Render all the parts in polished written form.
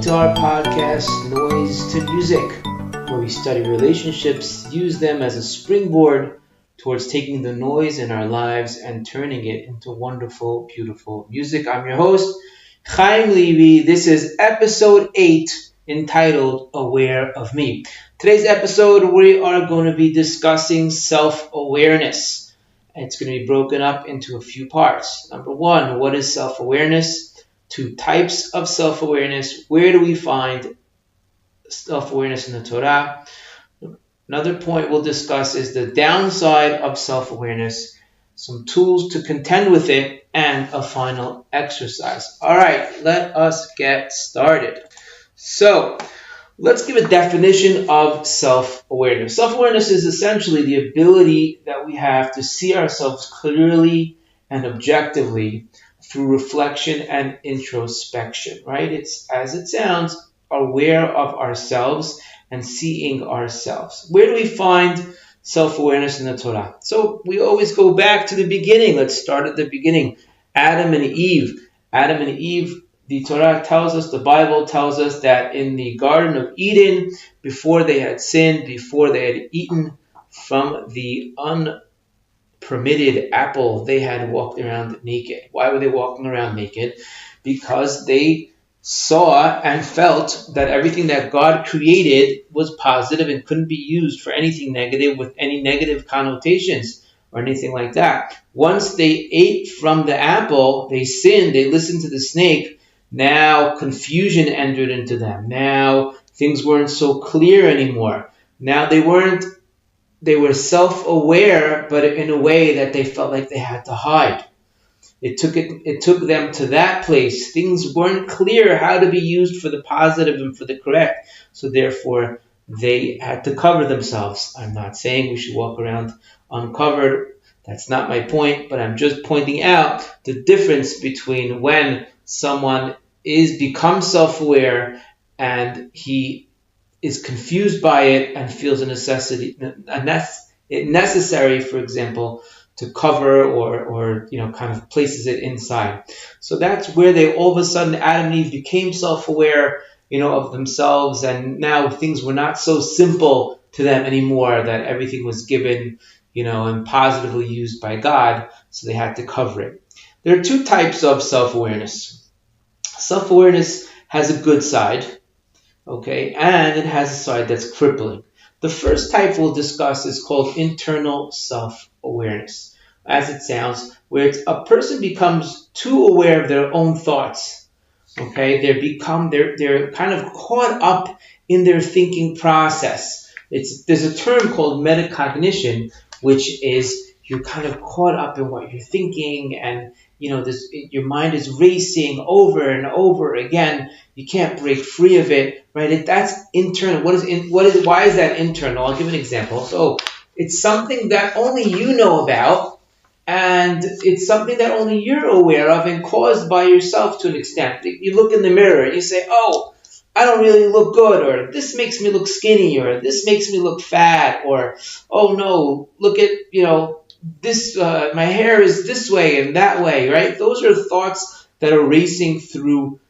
to our podcast, Noise to Music, where we study relationships, use them as a springboard towards taking the noise in our lives and turning it into wonderful, beautiful music. I'm your host, Chaim Levy. This is episode 8, entitled Aware of Me. Today's episode, we are going to be discussing self-awareness. It's going to be broken up into a few parts. Number 1, what is self-awareness? 2 types of self-awareness. Where do we find self-awareness in the Torah? Another point we'll discuss is the downside of self-awareness, some tools to contend with it, and a final exercise. All right, let us get started. So, let's give a definition of self-awareness. Self-awareness is essentially the ability that we have to see ourselves clearly and objectively through reflection and introspection, right? It's, as it sounds, aware of ourselves and seeing ourselves. Where do we find self-awareness in the Torah? So we always go back to the beginning. Let's start at the beginning. Adam and Eve. Adam and Eve, the Torah tells us, the Bible tells us that in the Garden of Eden, before they had sinned, before they had eaten from the unpermitted apple, they had walked around naked. Why were they walking around naked? Because they saw and felt that everything that God created was positive and couldn't be used for anything negative with any negative connotations or anything like that. Once they ate from the apple, they sinned, they listened to the snake. Now confusion entered into them. Now things weren't so clear anymore. Now they were self-aware, but in a way that they felt like they had to hide. It took them to that place. Things weren't clear how to be used for the positive and for the correct. So therefore, they had to cover themselves. I'm not saying we should walk around uncovered. That's not my point, but I'm just pointing out the difference between when someone becomes self-aware and he is confused by it and feels necessary, for example, to cover or kind of places it inside. So that's where they all of a sudden, Adam and Eve became self-aware, of themselves, and now things were not so simple to them anymore, that everything was given, and positively used by God, so they had to cover it. There are 2 types of self-awareness. Self-awareness has a good side, okay, and it has a side that's crippling. The first type we'll discuss is called internal self-awareness. As it sounds, where a person becomes too aware of their own thoughts. Okay, they're kind of caught up in their thinking process. There's a term called metacognition, which is you're kind of caught up in what you're thinking, and your mind is racing over and over again. You can't break free of it, right? That's internal. Why is that internal? I'll give an example. So it's something that only you know about, and it's something that only you're aware of and caused by yourself to an extent. You look in the mirror and you say, oh, I don't really look good, or this makes me look skinny, or this makes me look fat, or oh no, look at, this, my hair is this way and that way, right? Those are thoughts that are racing through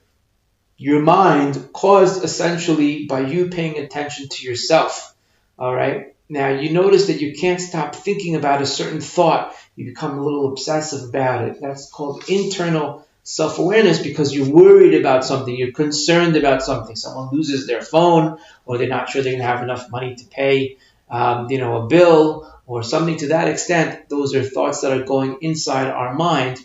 your mind, caused essentially by you paying attention to yourself, all right? Now, you notice that you can't stop thinking about a certain thought. You become a little obsessive about it. That's called internal self-awareness, because you're worried about something. You're concerned about something. Someone loses their phone, or they're not sure they're going to have enough money to pay, a bill, or something to that extent. Those are thoughts that are going inside our mind,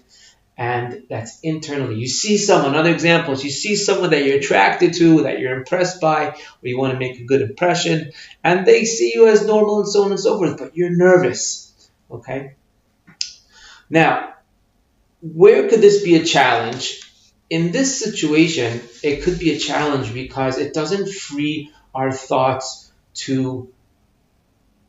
and that's internally. You see someone, other examples, you see someone that you're attracted to, that you're impressed by, or you want to make a good impression, and they see you as normal and so on and so forth, but you're nervous, okay? Now, where could this be a challenge? In this situation, it could be a challenge because it doesn't free our thoughts to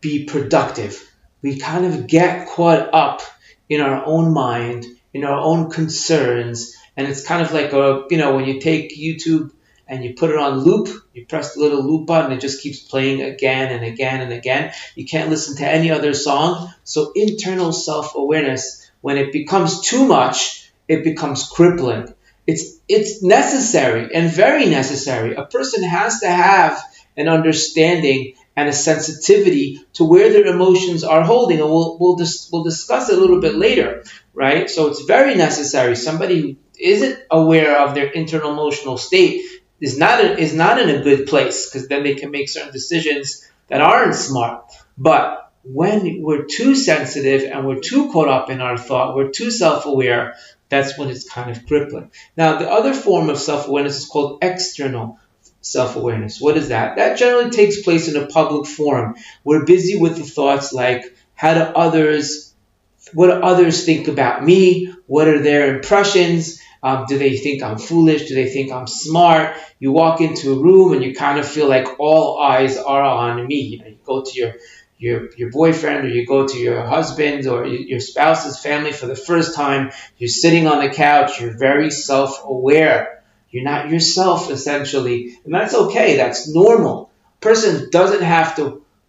be productive. We kind of get caught up in our own mind, in our own concerns, and it's kind of like when you take YouTube and you put it on loop, you press the little loop button, it just keeps playing again and again and again. You can't listen to any other song. So internal self-awareness, when it becomes too much, it becomes crippling. It's necessary and very necessary. A person has to have an understanding and a sensitivity to where their emotions are holding, and we'll discuss it a little bit later, right? So it's very necessary. Somebody who isn't aware of their internal emotional state is not in a good place, because then they can make certain decisions that aren't smart. But when we're too sensitive and we're too caught up in our thought, we're too self-aware, that's when it's kind of crippling. Now, the other form of self-awareness is called external self-awareness. What is that? That generally takes place in a public forum. We're busy with the thoughts like, what do others think about me? What are their impressions? Do they think I'm foolish? Do they think I'm smart? You walk into a room and you kind of feel like all eyes are on me. You go to your boyfriend, or you go to your husband or your spouse's family for the first time. You're sitting on the couch. You're very self-aware. You're not yourself, essentially. And that's okay. That's normal. A person doesn't have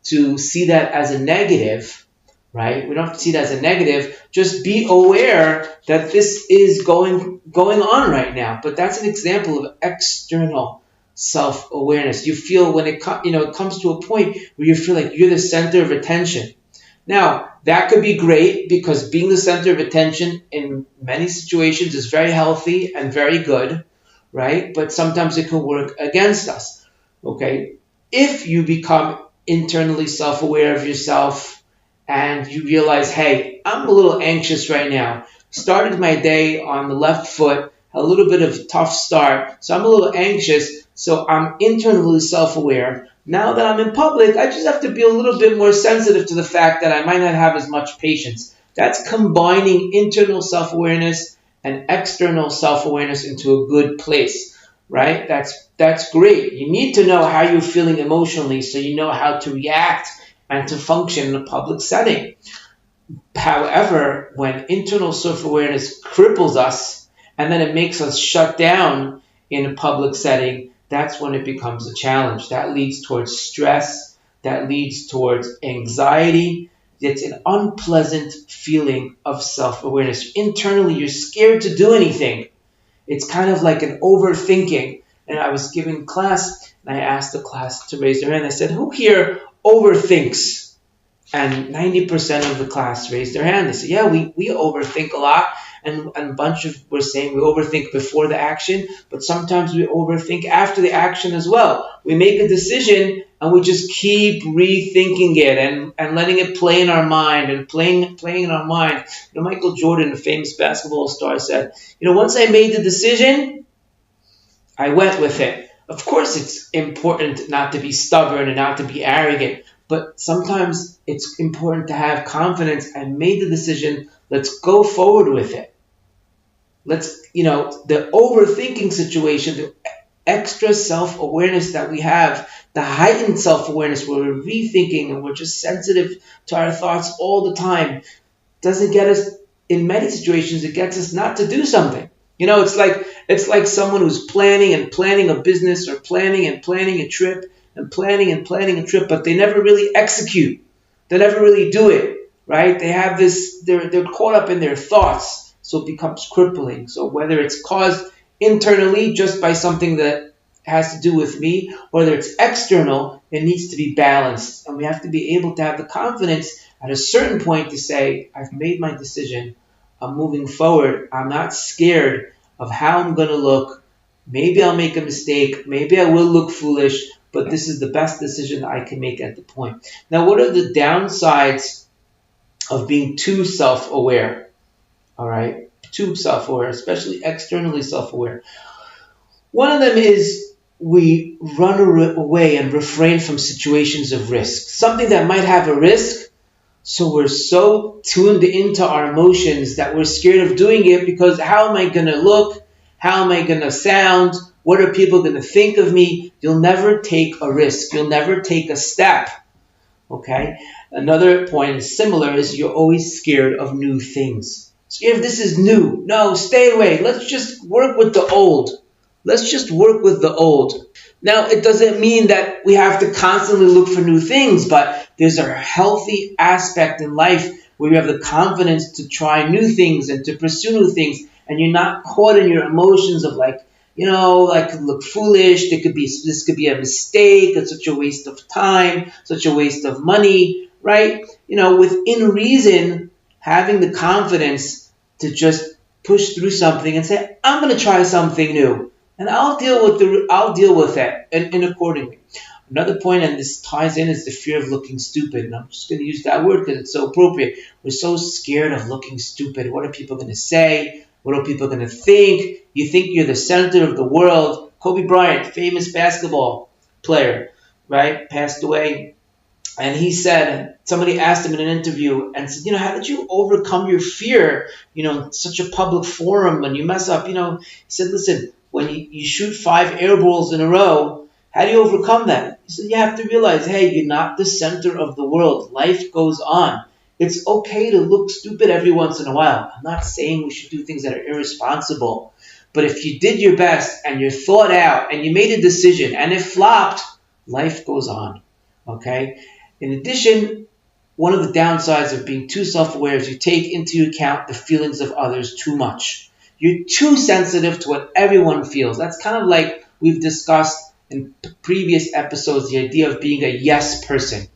to see that as a negative, right? We don't have to see it as a negative. Just be aware that this is going on right now. But that's an example of external self-awareness. You feel when it comes to a point where you feel like you're the center of attention. Now, that could be great, because being the center of attention in many situations is very healthy and very good, right? But sometimes it can work against us, okay? If you become internally self-aware of yourself and you realize, hey, I'm a little anxious right now. Started my day on the left foot, a little bit of a tough start, so I'm a little anxious, so I'm internally self-aware. Now that I'm in public, I just have to be a little bit more sensitive to the fact that I might not have as much patience. That's combining internal self-awareness and external self-awareness into a good place, right? That's great. You need to know how you're feeling emotionally so you know how to react and to function in a public setting. However, when internal self-awareness cripples us and then it makes us shut down in a public setting, that's when it becomes a challenge. That leads towards stress. That leads towards anxiety. It's an unpleasant feeling of self-awareness. Internally, you're scared to do anything. It's kind of like an overthinking. And I was giving class, and I asked the class to raise their hand. I said, who here overthinks? And 90% of the class raised their hand. They said, yeah, we overthink a lot. And a bunch of were saying we overthink before the action, but sometimes we overthink after the action as well. We make a decision and we just keep rethinking it and letting it play in our mind and playing in our mind. Michael Jordan, a famous basketball star, said, once I made the decision, I went with it. Of course, it's important not to be stubborn and not to be arrogant, but sometimes it's important to have confidence. I made the decision. Let's go forward with it. The overthinking situation, the extra self-awareness that we have, the heightened self-awareness where we're rethinking and we're just sensitive to our thoughts all the time, doesn't get us, in many situations, it gets us not to do something. It's like someone who's planning a business, or planning a trip, and planning a trip, but they never really execute. They never really do it, right? They have this, they're caught up in their thoughts. So it becomes crippling. So whether it's caused internally just by something that has to do with me, or whether it's external, it needs to be balanced. And we have to be able to have the confidence at a certain point to say, I've made my decision. I'm moving forward. I'm not scared of how I'm going to look. Maybe I'll make a mistake. Maybe I will look foolish, but this is the best decision I can make at the point. Now, what are the downsides of being too self-aware? All right, too self-aware, especially externally self-aware. One of them is we run away and refrain from situations of risk. Something that might have a risk, so we're so tuned into our emotions that we're scared of doing it, because how am I going to look? How am I going to sound? What are people going to think of me? You'll never take a risk. You'll never take a step. Okay? Another point similar is you're always scared of new things. If this is new, no, stay away. Let's just work with the old. Now, it doesn't mean that we have to constantly look for new things, but there's a healthy aspect in life where you have the confidence to try new things and to pursue new things. and you're not caught in your emotions of like, like look foolish. This could be a mistake. It's such a waste of time, such a waste of money, right? Within reason, having the confidence to just push through something and say, I'm going to try something new, and I'll deal with it and accordingly. Another point, and this ties in, is the fear of looking stupid. And I'm just going to use that word because it's so appropriate. We're so scared of looking stupid. What are people going to say? What are people going to think? You think you're the center of the world. Kobe Bryant, famous basketball player, right? Passed away. And he said, somebody asked him in an interview and said, how did you overcome your fear, in such a public forum when you mess up? He said, listen, when you shoot 5 air balls in a row, how do you overcome that? He said, you have to realize, hey, you're not the center of the world. Life goes on. It's okay to look stupid every once in a while. I'm not saying we should do things that are irresponsible. But if you did your best and you thought out and you made a decision and it flopped, life goes on. Okay? In addition, one of the downsides of being too self-aware is you take into account the feelings of others too much. You're too sensitive to what everyone feels. That's kind of like we've discussed in previous episodes, the idea of being a yes person.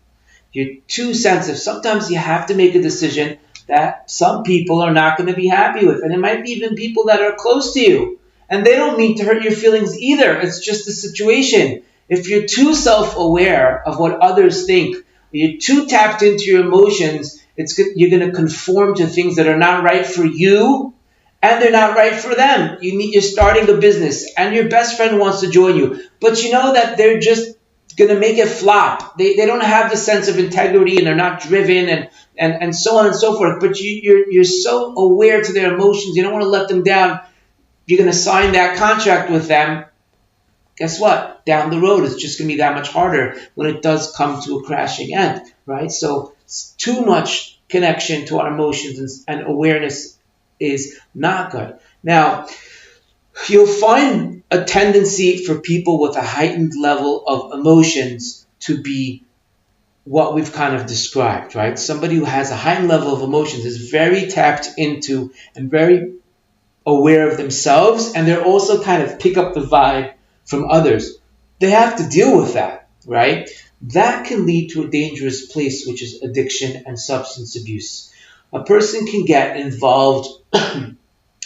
You're too sensitive. Sometimes you have to make a decision that some people are not going to be happy with. And it might be even people that are close to you. And they don't mean to hurt your feelings either. It's just a situation. If you're too self-aware of what others think, you're too tapped into your emotions, you're going to conform to things that are not right for you, and they're not right for them. You're starting a business, and your best friend wants to join you, but you know that they're just going to make it flop. They don't have the sense of integrity, and they're not driven, and so on and so forth. But you're so aware to their emotions, you don't want to let them down. You're going to sign that contract with them. Guess what? Down the road, it's just going to be that much harder when it does come to a crashing end, right? So too much connection to our emotions and awareness is not good. Now, you'll find a tendency for people with a heightened level of emotions to be what we've kind of described, right? Somebody who has a heightened level of emotions is very tapped into and very aware of themselves, and they're also kind of pick up the vibe from others. They have to deal with that, right? That can lead to a dangerous place, which is addiction and substance abuse. A person can get involved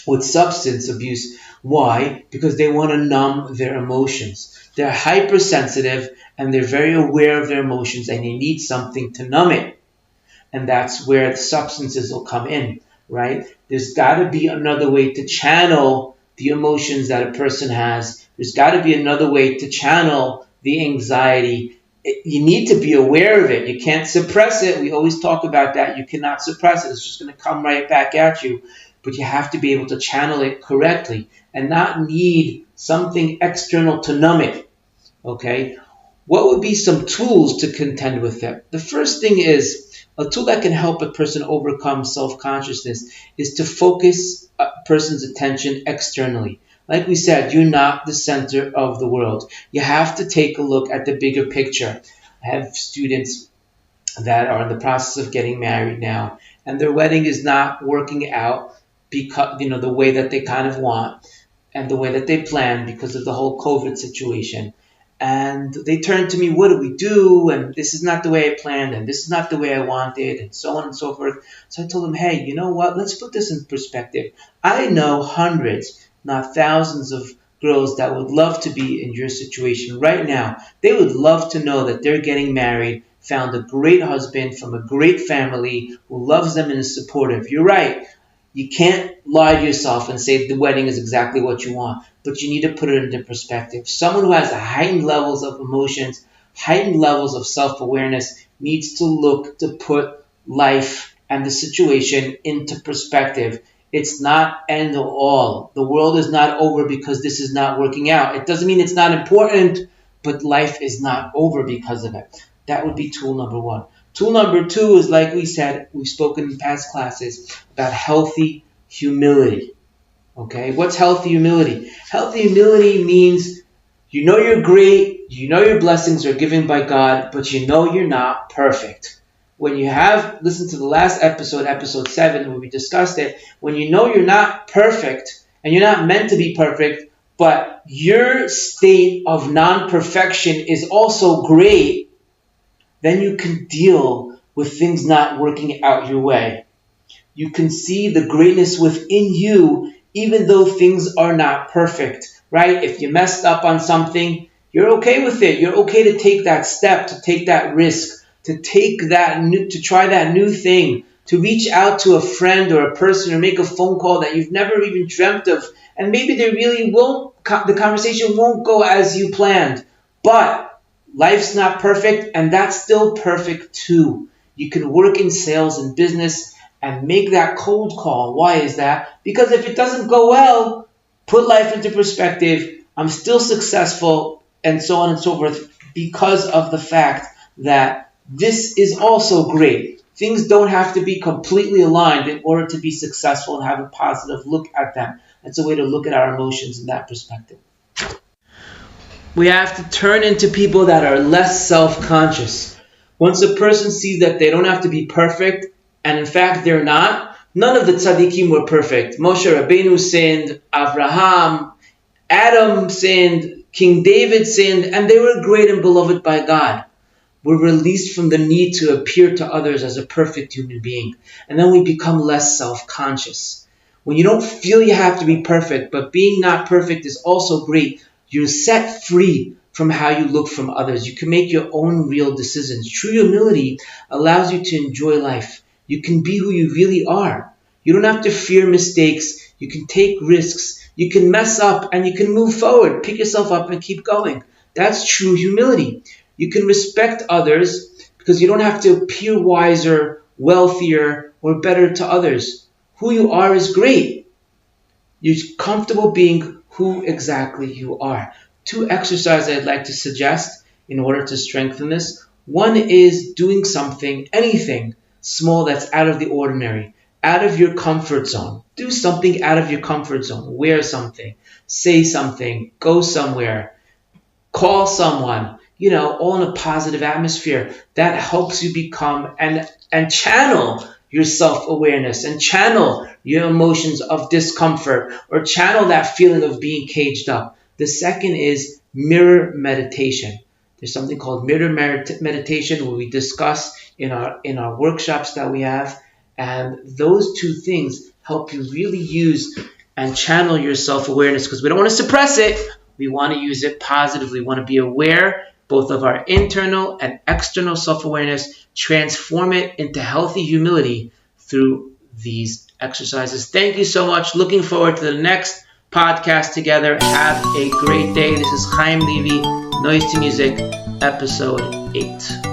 with substance abuse. Why? Because they want to numb their emotions. They're hypersensitive and they're very aware of their emotions, and they need something to numb it. And that's where the substances will come in, right? There's got to be another way to channel the emotions that a person has. There's got to be another way to channel the anxiety. You need to be aware of it. You can't suppress it. We always talk about that. You cannot suppress it. It's just going to come right back at you. But you have to be able to channel it correctly and not need something external to numb it. Okay? What would be some tools to contend with it? The first thing is, a tool that can help a person overcome self-consciousness is to focus a person's attention externally. Like we said, you're not the center of the world. You have to take a look at the bigger picture. I have students that are in the process of getting married now, and their wedding is not working out because, the way that they kind of want and the way that they plan because of the whole COVID situation. And they turn to me, what do we do? And this is not the way I planned, and this is not the way I wanted, and so on and so forth. So I told them, hey, you know what? Let's put this in perspective. I know hundreds, not thousands of girls that would love to be in your situation right now. They would love to know that they're getting married, found a great husband from a great family who loves them and is supportive. You're right. You can't lie to yourself and say the wedding is exactly what you want, but you need to put it into perspective. Someone who has heightened levels of emotions, heightened levels of self-awareness needs to look to put life and the situation into perspective. It's not end or all. The world is not over because this is not working out. It doesn't mean it's not important, but life is not over because of it. That would be tool number one. Tool number two is, like we said, we've spoken in past classes about healthy humility. Okay, what's healthy humility? Healthy humility means you know you're great, you know your blessings are given by God, but you know you're not perfect. when you have listened to the last episode, episode 7, where we discussed it, when you know you're not perfect and you're not meant to be perfect, but your state of non-perfection is also great, then you can deal with things not working out your way. You can see the greatness within you, even though things are not perfect, right? If you messed up on something, you're okay with it. You're okay to take that step, to take that risk, to try that new thing, to reach out to a friend or a person or make a phone call that you've never even dreamt of. And maybe the conversation won't go as you planned, but life's not perfect, and that's still perfect too. You can work in sales and business and make that cold call. Why is that? Because if it doesn't go well, put life into perspective. I'm still successful, and so on and so forth, because of the fact that this is also great. Things don't have to be completely aligned in order to be successful and have a positive look at them. That's a way to look at our emotions in that perspective. We have to turn into people that are less self-conscious. Once a person sees that they don't have to be perfect, and in fact they're not, none of the tzaddikim were perfect. Moshe Rabbeinu sinned, Avraham, Adam sinned, King David sinned, and they were great and beloved by God. We're released from the need to appear to others as a perfect human being. And then we become less self-conscious. When you don't feel you have to be perfect, but being not perfect is also great, you're set free from how you look from others. You can make your own real decisions. True humility allows you to enjoy life. You can be who you really are. You don't have to fear mistakes. You can take risks. You can mess up and you can move forward. Pick yourself up and keep going. That's true humility. You can respect others because you don't have to appear wiser, wealthier, or better to others. Who you are is great. You're comfortable being who exactly you are. 2 exercises I'd like to suggest in order to strengthen this. One is doing something, anything small that's out of the ordinary, out of your comfort zone. Do something out of your comfort zone. Wear something, say something, go somewhere, call someone, all in a positive atmosphere. That helps you become and channel your self-awareness and channel your emotions of discomfort or channel that feeling of being caged up. The second is mirror meditation. There's something called mirror meditation where we discuss in our workshops that we have. And those 2 things help you really use and channel your self-awareness, because we don't want to suppress it. We want to use it positively. We want to be aware both of our internal and external self-awareness, transform it into healthy humility through these exercises. Thank you so much. Looking forward to the next podcast together. Have a great day. This is Chaim Levy, Noise to Music, episode 8.